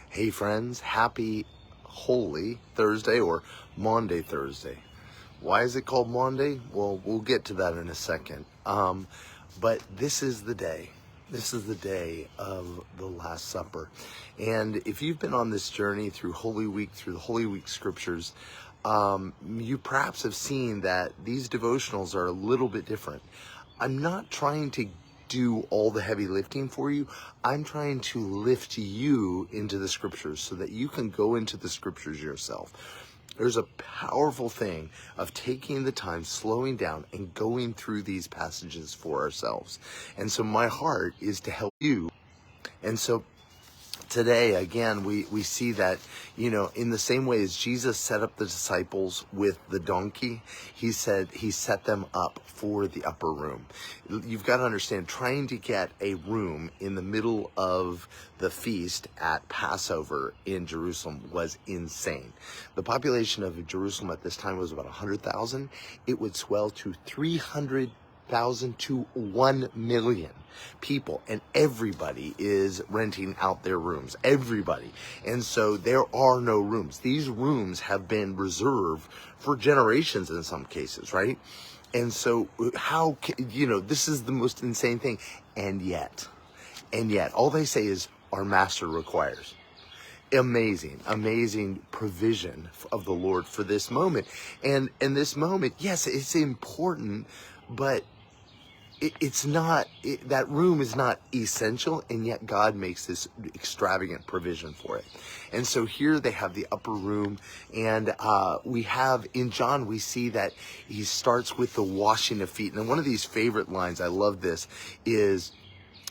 Hey friends, happy Holy Thursday or Maundy Thursday. Why is it called Maundy? Well, we'll get to that in a second. But this is the day. This is the day of the Last Supper. And if you've been on this journey through Holy Week, through the Holy Week scriptures, you perhaps have seen that these devotionals are a little bit different. I'm not trying to do all the heavy lifting for you. I'm trying to lift you into the scriptures so that you can go into the scriptures yourself. There's a powerful thing of taking the time, slowing down, and going through these passages for ourselves. And so my heart is to help you. And so today, again, we see that, in the same way as Jesus set up the disciples with the donkey, he said he set them up for the upper room. You've got to understand, trying to get a room in the middle of the feast at Passover in Jerusalem was insane. The population of Jerusalem at this time was about 100,000. It would swell to 300,000 to 1 million people, and everybody is renting out their rooms, everybody. And so there are no rooms. These rooms have been reserved for generations in some cases, right? And so this is the most insane thing. And yet, all they say is, our master requires. Amazing provision of the Lord for this moment. And this moment, yes, it's important, but it's not, that room is not essential, and yet God makes this extravagant provision for it. And so here they have the upper room, and we have, in John, we see that he starts with the washing of feet. And one of these favorite lines, I love this, is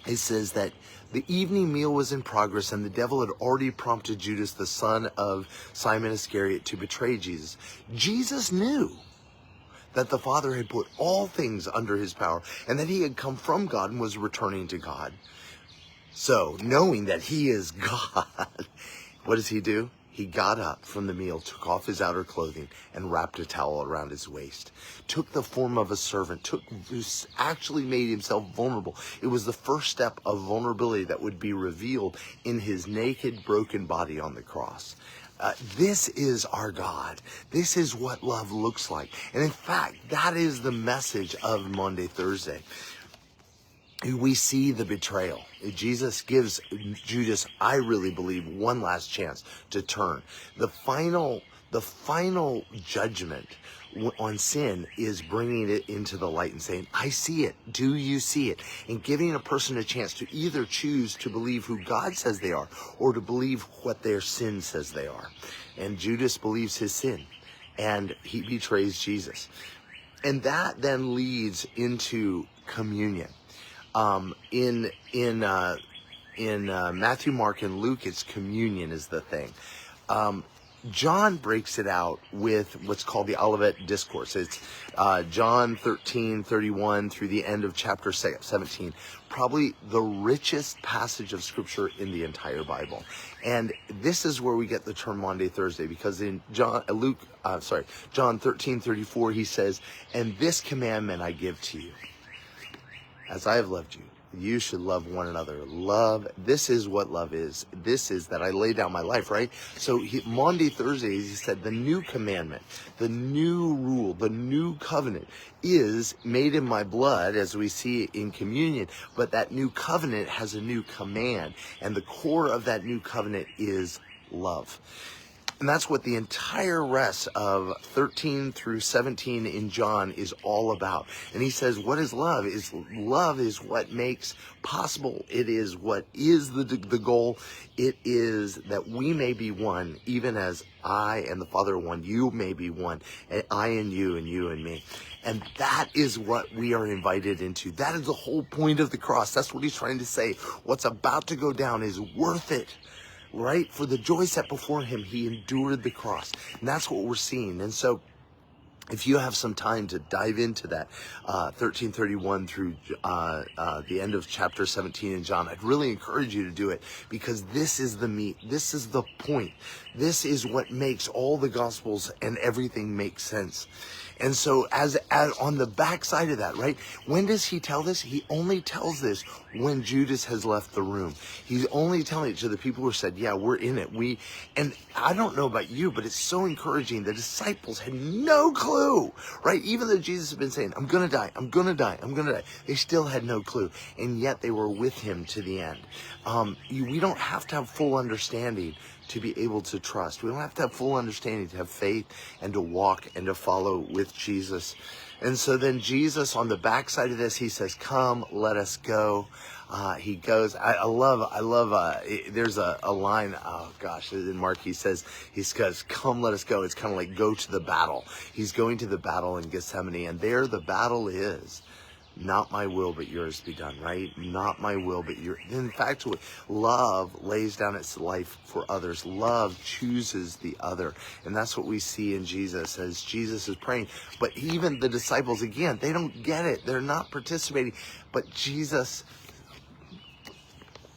it says that the evening meal was in progress, and the devil had already prompted Judas, the son of Simon Iscariot, to betray Jesus. Jesus knew that the Father had put all things under his power, and that he had come from God and was returning to God. So, knowing that he is God, what does he do? He got up from the meal, took off his outer clothing, and wrapped a towel around his waist. Took the form of a servant, actually made himself vulnerable. It was the first step of vulnerability that would be revealed in his naked, broken body on the cross. This is our God. This is what love looks like. And in fact, that is the message of Maundy Thursday. We see the betrayal. Jesus gives Judas, I really believe, one last chance to turn. The final judgment on sin is bringing it into the light and saying, I see it. Do you see it? And giving a person a chance to either choose to believe who God says they are or to believe what their sin says they are. And Judas believes his sin, and he betrays Jesus. And that then leads into communion. In Matthew, Mark, and Luke, it's communion is the thing. John breaks it out with what's called the Olivet Discourse. It's John 13:31 through the end of chapter 17. Probably the richest passage of scripture in the entire Bible. And this is where we get the term Maundy Thursday, because in John 13:34, he says, and this commandment I give to you, as I have loved you, you should love one another. Love, this is what love is. This is that I lay down my life, right? So Maundy Thursday, he said, the new commandment, the new rule, the new covenant is made in my blood, as we see in communion. But that new covenant has a new command. And the core of that new covenant is love. And that's what the entire rest of 13 through 17 in John is all about. And he says, what is love? Love is what makes possible. It is what is the goal. It is that we may be one, even as I and the Father are one. You may be one, and I and you and me. And that is what we are invited into. That is the whole point of the cross. That's what he's trying to say. What's about to go down is worth it. Right? For the joy set before him, he endured the cross. And that's what we're seeing. And so if you have some time to dive into that 13:31 through the end of chapter 17 in John, I'd really encourage you to do it, because this is the meat. This is the point. This is what makes all the Gospels and everything make sense. And so as on the backside of that, right? When does he tell this? He only tells this when Judas has left the room. He's only telling it to the people who said, yeah, we're in it. And I don't know about you, but it's so encouraging. The disciples had no clue, right? Even though Jesus had been saying, I'm going to die, I'm going to die, I'm going to die. They still had no clue. And yet they were with him to the end. We don't have to have full understanding to be able to trust. We don't have to have full understanding to have faith and to walk and to follow with Jesus. And so then Jesus, on the backside of this, he says, come, let us go. He goes, I love, there's a line, oh gosh, in Mark, he says, come, let us go. It's kind of like go to the battle. He's going to the battle in Gethsemane, and there the battle is. Not my will, but yours be done, right? Not my will, but yours. In fact, love lays down its life for others. Love chooses the other. And that's what we see in Jesus as Jesus is praying. But even the disciples, again, they don't get it. They're not participating. But Jesus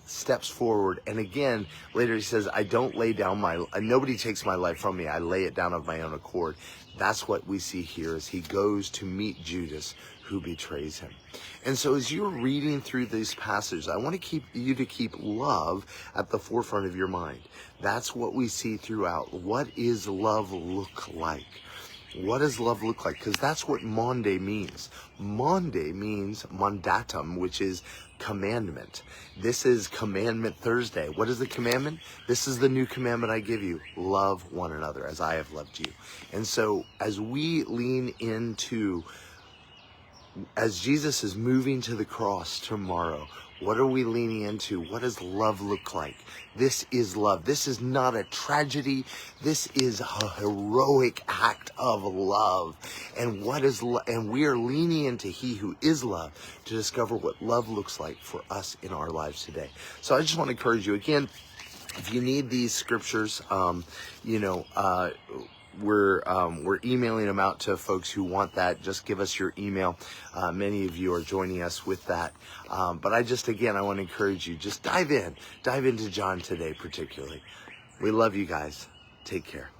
steps forward. And again, later he says, I don't lay down nobody takes my life from me. I lay it down of my own accord. That's what we see here as he goes to meet Judas, who betrays him. And so as you're reading through these passages, I want to keep love at the forefront of your mind. That's what we see throughout. What is love look like? What does love look like? Because that's what Maundy means. Maundy means mandatum, which is commandment. This is Commandment Thursday. What is the commandment? This is the new commandment I give you. Love one another as I have loved you. And so as we lean into, as Jesus is moving to the cross tomorrow, what are we leaning into? What does love look like? This is love. This is not a tragedy. This is a heroic act of love. And and we are leaning into He who is love to discover what love looks like for us in our lives today. So I just want to encourage you again, if you need these scriptures, we're emailing them out to folks who want that. Just give us your email. Many of you are joining us with that. But I want to encourage you, just dive into John today, particularly. We love you guys. Take care.